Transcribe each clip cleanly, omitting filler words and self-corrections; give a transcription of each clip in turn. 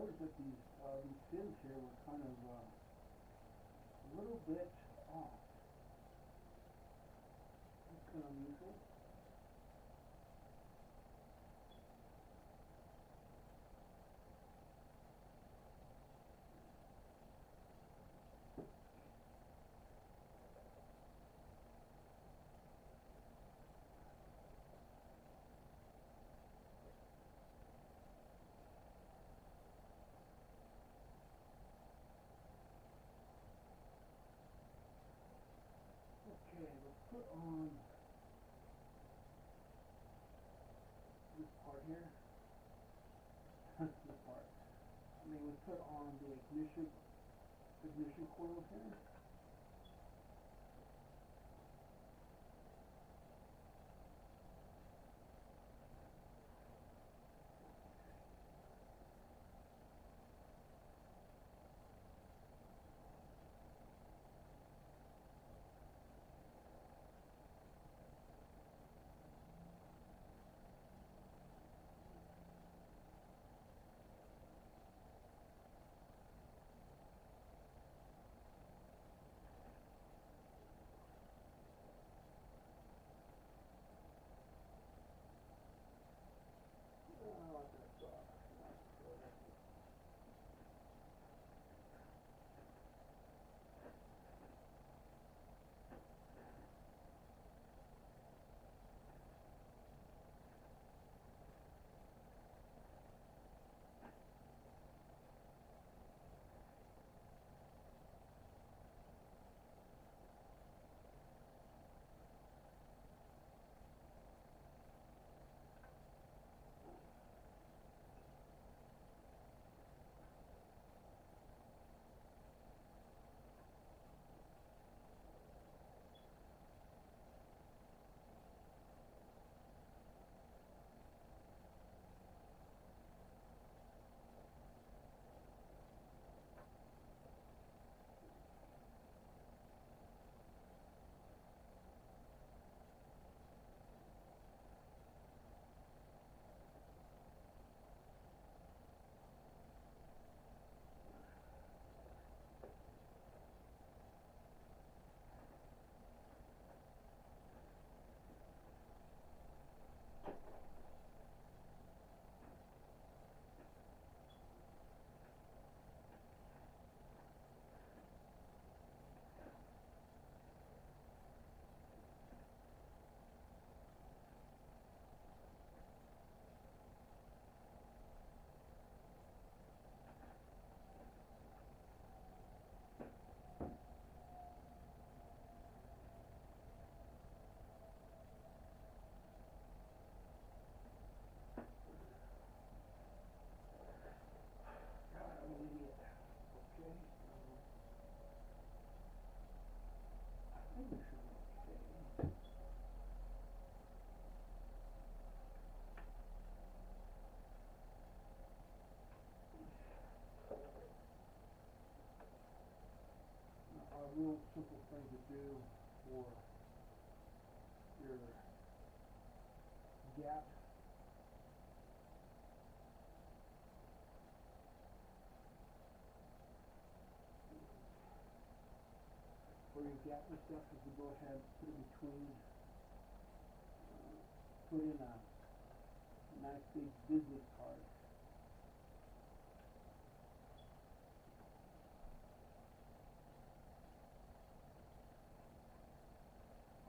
noticed that these fins here were kind of a little bit off. That's kind of unusual. Okay, let's put on this part here. This part. I mean, we put on the ignition coils here. A real simple thing to do for your gap and stuff is to go ahead and put it between, put in a nice big business card.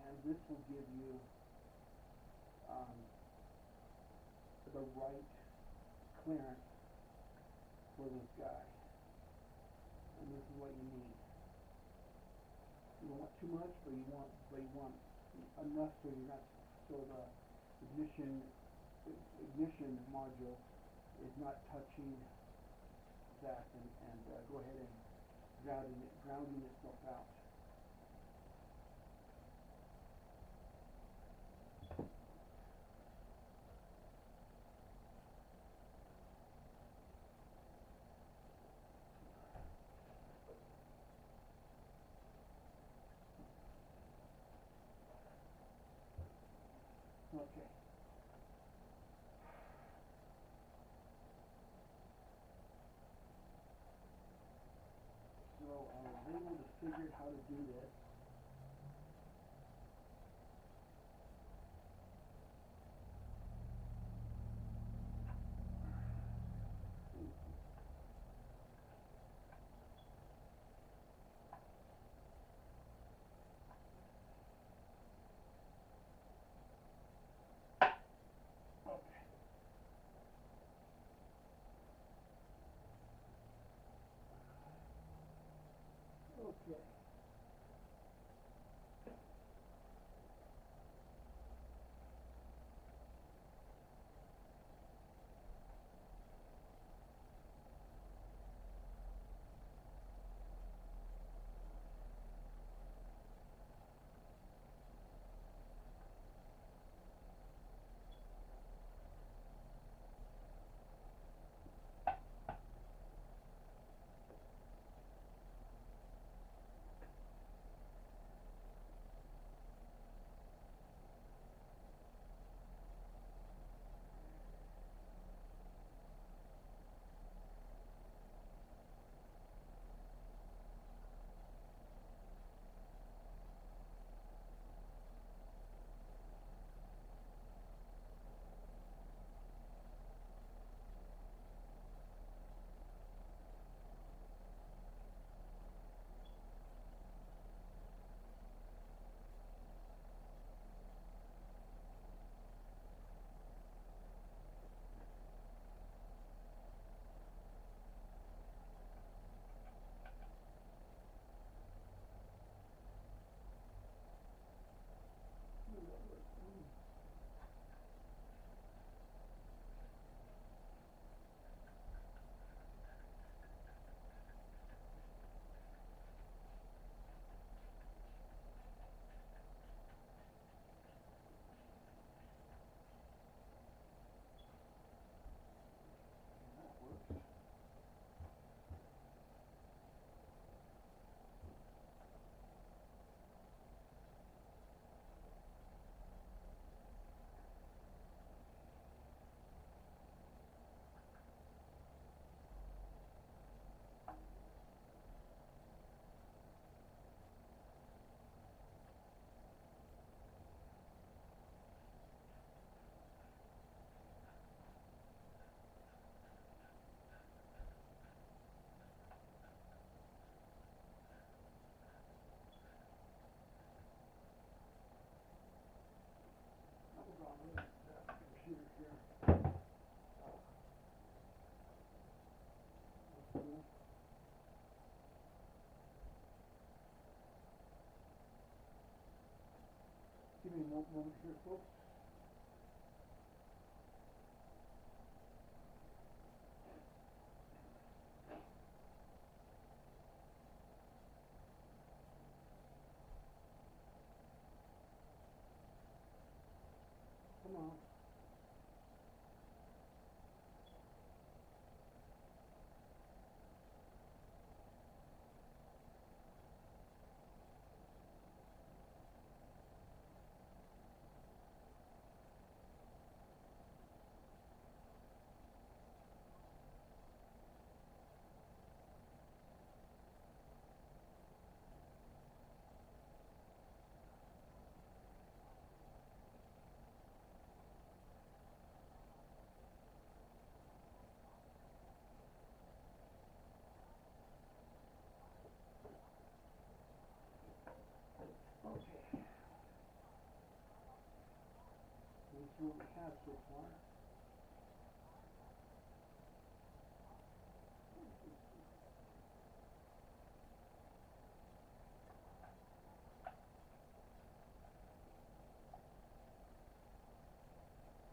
And this will give you the right clearance for this guy. And this is what you need. You don't want too much, but you want enough so you're not, so the ignition module is not touching that and go ahead and grounding itself out. Okay. able to figure out how to do this. Okay. Computer here. Give me one moment here, folks. Come on. Okay. Let's see what we have so far.